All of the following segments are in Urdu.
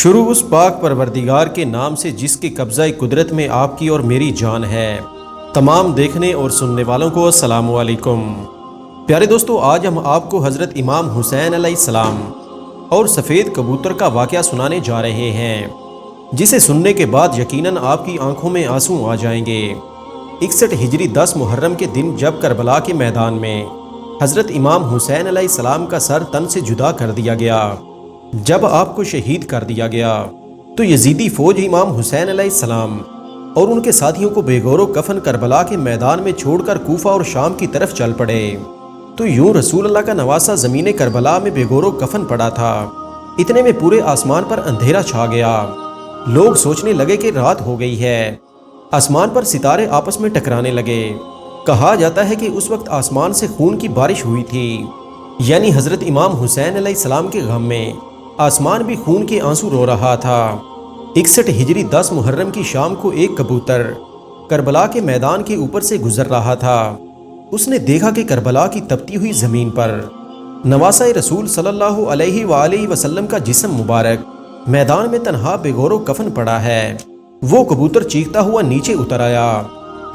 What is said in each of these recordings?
شروع اس پاک پروردگار کے نام سے جس کے قبضہ قدرت میں آپ کی اور میری جان ہے۔ تمام دیکھنے اور سننے والوں کو السلام علیکم۔ پیارے دوستو، آج ہم آپ کو حضرت امام حسین علیہ السلام اور سفید کبوتر کا واقعہ سنانے جا رہے ہیں، جسے سننے کے بعد یقیناً آپ کی آنکھوں میں آنسو آ جائیں گے۔ 61 ہجری 10 محرم کے دن جب کربلا کے میدان میں حضرت امام حسین علیہ السلام کا سر تن سے جدا کر دیا گیا، جب آپ کو شہید کر دیا گیا، تو یزیدی فوج امام حسین علیہ السلام اور ان کے ساتھیوں کو بے گور و کفن کربلا کے میدان میں چھوڑ کر کوفہ اور شام کی طرف چل پڑے۔ تو یوں رسول اللہ کا نواسہ زمین کربلا میں بے گور و کفن پڑا تھا۔ اتنے میں پورے آسمان پر اندھیرا چھا گیا۔ لوگ سوچنے لگے کہ رات ہو گئی ہے۔ آسمان پر ستارے آپس میں ٹکرانے لگے۔ کہا جاتا ہے کہ اس وقت آسمان سے خون کی بارش ہوئی تھی، یعنی حضرت امام حسین علیہ السلام کے غم میں آسمان بھی خون کے آنسو رو رہا تھا۔ 61 ہجری 10 محرم کی شام کو ایک کبوتر کربلا کے میدان کے اوپر سے گزر رہا تھا۔ اس نے دیکھا کہ کربلا کی تپتی ہوئی زمین پر نواسہ رسول صلی اللہ علیہ وآلہ وسلم کا جسم مبارک میدان میں تنہا بے گور و کفن پڑا ہے۔ وہ کبوتر چیختا ہوا نیچے اتر آیا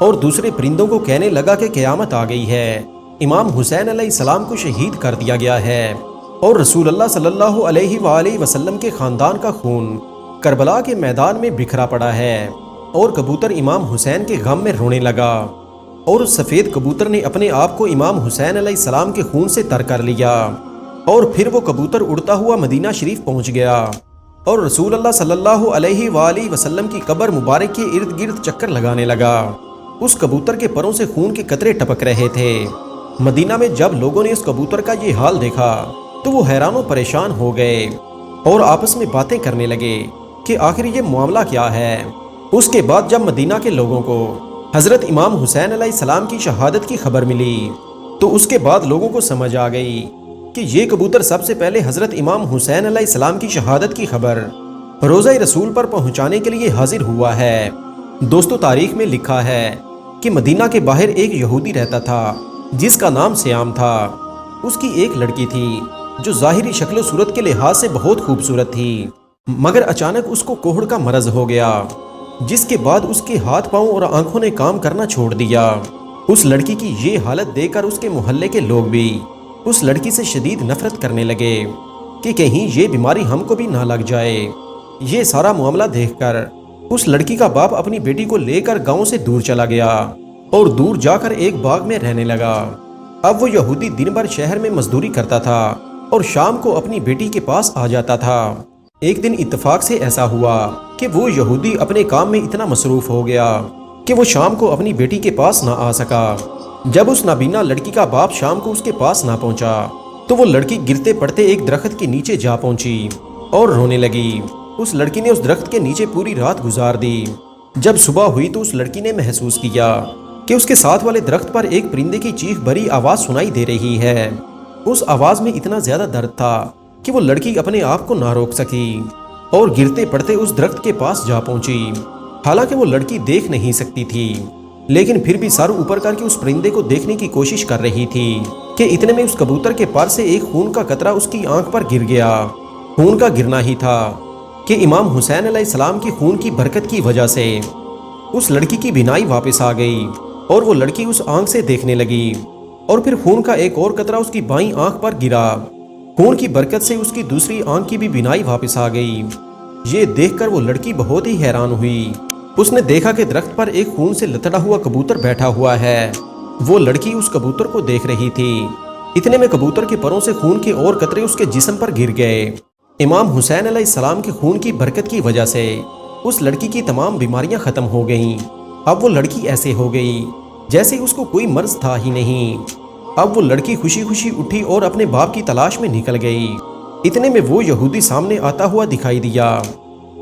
اور دوسرے پرندوں کو کہنے لگا کہ قیامت آ گئی ہے، امام حسین علیہ السلام کو شہید کر دیا گیا ہے، اور رسول اللہ صلی اللہ علیہ وآلہ وسلم کے خاندان کا خون کربلا کے میدان میں بکھرا پڑا ہے۔ اور کبوتر امام حسین کے غم میں رونے لگا، اور اس سفید کبوتر نے اپنے آپ کو امام حسین علیہ السلام کے خون سے تر کر لیا، اور پھر وہ کبوتر اڑتا ہوا مدینہ شریف پہنچ گیا اور رسول اللہ صلی اللہ علیہ وآلہ وسلم کی قبر مبارک کے ارد گرد چکر لگانے لگا۔ اس کبوتر کے پروں سے خون کے قطرے ٹپک رہے تھے۔ مدینہ میں جب لوگوں نے اس کبوتر کا یہ حال دیکھا تو وہ حیران و پریشان ہو گئے اور آپس میں باتیں کرنے لگے کہ آخر یہ معاملہ کیا ہے۔ اس کے بعد جب مدینہ کے لوگوں کو حضرت امام حسین علیہ السلام کی شہادت کی خبر ملی تو اس کے بعد لوگوں کو سمجھ آ گئی کہ یہ کبوتر سب سے پہلے حضرت امام حسین علیہ السلام کی شہادت کی خبر روضہ رسول پر پہنچانے کے لیے حاضر ہوا ہے۔ دوستو، تاریخ میں لکھا ہے کہ مدینہ کے باہر ایک یہودی رہتا تھا جس کا نام سیام تھا۔ اس کی ایک لڑکی تھی جو ظاہری شکل و صورت کے لحاظ سے بہت خوبصورت تھی، مگر اچانک اس کو کوہڑ کا مرض ہو گیا، جس کے بعد اس کے ہاتھ پاؤں اور آنکھوں نے کام کرنا چھوڑ دیا۔ اس لڑکی کی یہ حالت دیکھ کر اس کے محلے کے لوگ بھی اس لڑکی سے شدید نفرت کرنے لگے کہ کہیں یہ بیماری ہم کو بھی نہ لگ جائے۔ یہ سارا معاملہ دیکھ کر اس لڑکی کا باپ اپنی بیٹی کو لے کر گاؤں سے دور چلا گیا اور دور جا کر ایک باغ میں رہنے لگا۔ اب وہ یہودی دن بھر شہر میں مزدوری کرتا تھا اور شام کو اپنی بیٹی کے پاس آ جاتا تھا۔ ایک دن اتفاق سے ایسا ہوا کہ وہ یہودی اپنے کام میں اتنا مصروف ہو گیا کہ وہ شام کو اپنی بیٹی کے پاس نہ آ سکا۔ جب اس نابینا لڑکی کا باپ شام کو اس کے پاس نہ پہنچا تو وہ لڑکی گرتے پڑتے ایک درخت کے نیچے جا پہنچی اور رونے لگی۔ اس لڑکی نے اس درخت کے نیچے پوری رات گزار دی۔ جب صبح ہوئی تو اس لڑکی نے محسوس کیا کہ اس کے ساتھ والے درخت پر ایک پرندے کی چیخ بھری آواز سنائی دے رہی ہے۔ اس آواز میں اتنا زیادہ درد تھا کہ وہ لڑکی اپنے آپ کو نہ روک سکی اور گرتے پڑتے اس درخت کے پاس جا پہنچی۔ حالانکہ وہ لڑکی دیکھ نہیں سکتی تھی، لیکن پھر بھی سر اوپر کر کے اس پرندے کو دیکھنے کی کوشش کر رہی تھی کہ اتنے میں اس کبوتر کے پر سے ایک خون کا قطرہ اس کی آنکھ پر گر گیا۔ خون کا گرنا ہی تھا کہ امام حسین علیہ السلام کی خون کی برکت کی وجہ سے اس لڑکی کی بینائی واپس آ گئی اور وہ لڑکی اس آنکھ سے دیکھنے لگی، اور پھر خون کا ایک اور قطرہ اس کی بائیں آنکھ پر گرا۔ خون کی برکت سے اس کی دوسری آنکھ کی بھی بینائی واپس آ گئی۔ یہ دیکھ کر وہ لڑکی بہت ہی حیران ہوئی۔ اس نے دیکھا کہ درخت پر ایک خون سے لتڑا ہوا کبوتر بیٹھا ہوا ہے۔ وہ لڑکی اس کبوتر کو دیکھ رہی تھی۔ اتنے میں کبوتر کے پروں سے خون کے اور قطرے اس کے جسم پر گر گئے۔ امام حسین علیہ السلام کے خون کی برکت کی وجہ سے اس لڑکی کی تمام بیماریاں ختم ہو گئیں۔ اب وہ لڑکی ایسے ہو گئی جیسے اس کو کوئی مرض تھا ہی نہیں۔ اب وہ لڑکی خوشی خوشی اٹھی اور اپنے باپ کی تلاش میں نکل گئی۔ اتنے میں وہ یہودی سامنے آتا ہوا دکھائی دیا۔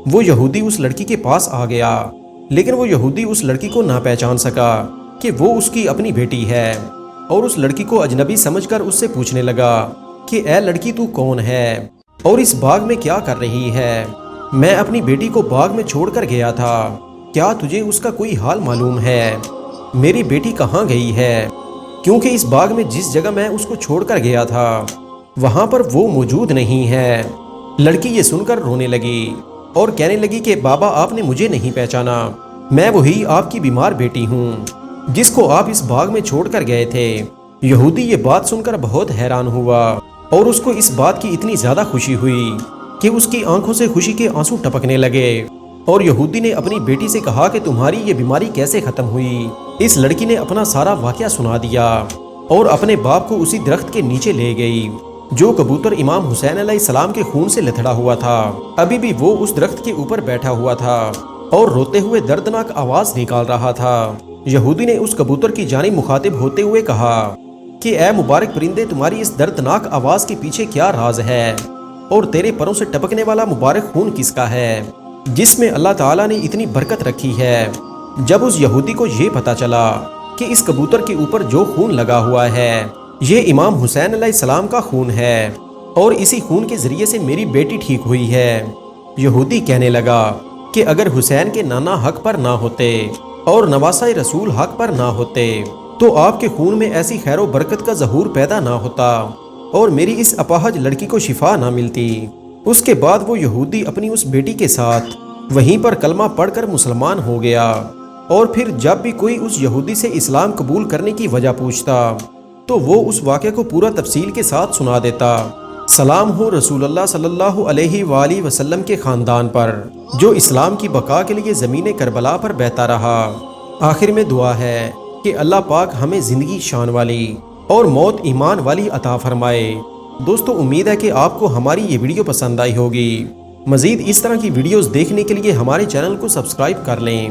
وہ یہودی اس لڑکی کے پاس آ گیا، لیکن وہ یہودی اس لڑکی کو نہ پہچان سکا کہ وہ اس کی اپنی بیٹی ہے، اور اس لڑکی کو اجنبی سمجھ کر اس سے پوچھنے لگا کہ اے لڑکی، تو کون ہے اور اس باغ میں کیا کر رہی ہے؟ میں اپنی بیٹی کو باغ میں چھوڑ کر گیا تھا، کیا تجھے اس کا کوئی حال معلوم ہے؟ میری بیٹی کہاں گئی ہے؟ کیونکہ اس باغ میں جس جگہ میں اس کو چھوڑ کر گیا تھا وہاں پر وہ موجود نہیں ہے۔ لڑکی یہ سن کر رونے لگی اور کہنے لگی کہ بابا آپ نے مجھے نہیں پہچانا، میں وہی آپ کی بیمار بیٹی ہوں جس کو آپ اس باغ میں چھوڑ کر گئے تھے۔ یہودی یہ بات سن کر بہت حیران ہوا اور اس کو اس بات کی اتنی زیادہ خوشی ہوئی کہ اس کی آنکھوں سے خوشی کے آنسو ٹپکنے لگے، اور یہودی نے اپنی بیٹی سے کہا کہ تمہاری یہ بیماری کیسے ختم ہوئی؟ اس لڑکی نے اپنا سارا واقعہ سنا دیا اور اپنے باپ کو اسی درخت کے نیچے لے گئی جو کبوتر امام حسین علیہ السلام کے خون سے لتھڑا ہوا تھا۔ ابھی بھی وہ اس درخت کے اوپر بیٹھا ہوا تھا اور روتے ہوئے دردناک آواز نکال رہا تھا۔ یہودی نے اس کبوتر کی جانب مخاطب ہوتے ہوئے کہا کہ اے مبارک پرندے، تمہاری اس دردناک آواز کے پیچھے کیا راز ہے، اور تیرے پروں سے ٹپکنے والا مبارک خون کس کا ہے جس میں اللہ تعالیٰ نے اتنی برکت رکھی ہے؟ جب اس یہودی کو یہ پتا چلا کہ اس کبوتر کے اوپر جو خون لگا ہوا ہے یہ امام حسین علیہ السلام کا خون ہے اور اسی خون کے ذریعے سے میری بیٹی ٹھیک ہوئی ہے، یہودی کہنے لگا کہ اگر حسین کے نانا حق پر نہ ہوتے اور نواسہ رسول حق پر نہ ہوتے تو آپ کے خون میں ایسی خیر و برکت کا ظہور پیدا نہ ہوتا اور میری اس اپاہج لڑکی کو شفا نہ ملتی۔ اس کے بعد وہ یہودی اپنی اس بیٹی کے ساتھ وہیں پر کلمہ پڑھ کر مسلمان ہو گیا، اور پھر جب بھی کوئی اس یہودی سے اسلام قبول کرنے کی وجہ پوچھتا تو وہ اس واقعے کو پورا تفصیل کے ساتھ سنا دیتا۔ سلام ہو رسول اللہ صلی اللہ علیہ وآلہ وسلم کے خاندان پر جو اسلام کی بقا کے لیے زمین کربلا پر بہتا رہا۔ آخر میں دعا ہے کہ اللہ پاک ہمیں زندگی شان والی اور موت ایمان والی عطا فرمائے۔ دوستو، امید ہے کہ آپ کو ہماری یہ ویڈیو پسند آئی ہوگی۔ مزید اس طرح کی ویڈیوز دیکھنے کے لیے ہمارے چینل کو سبسکرائب کر لیں۔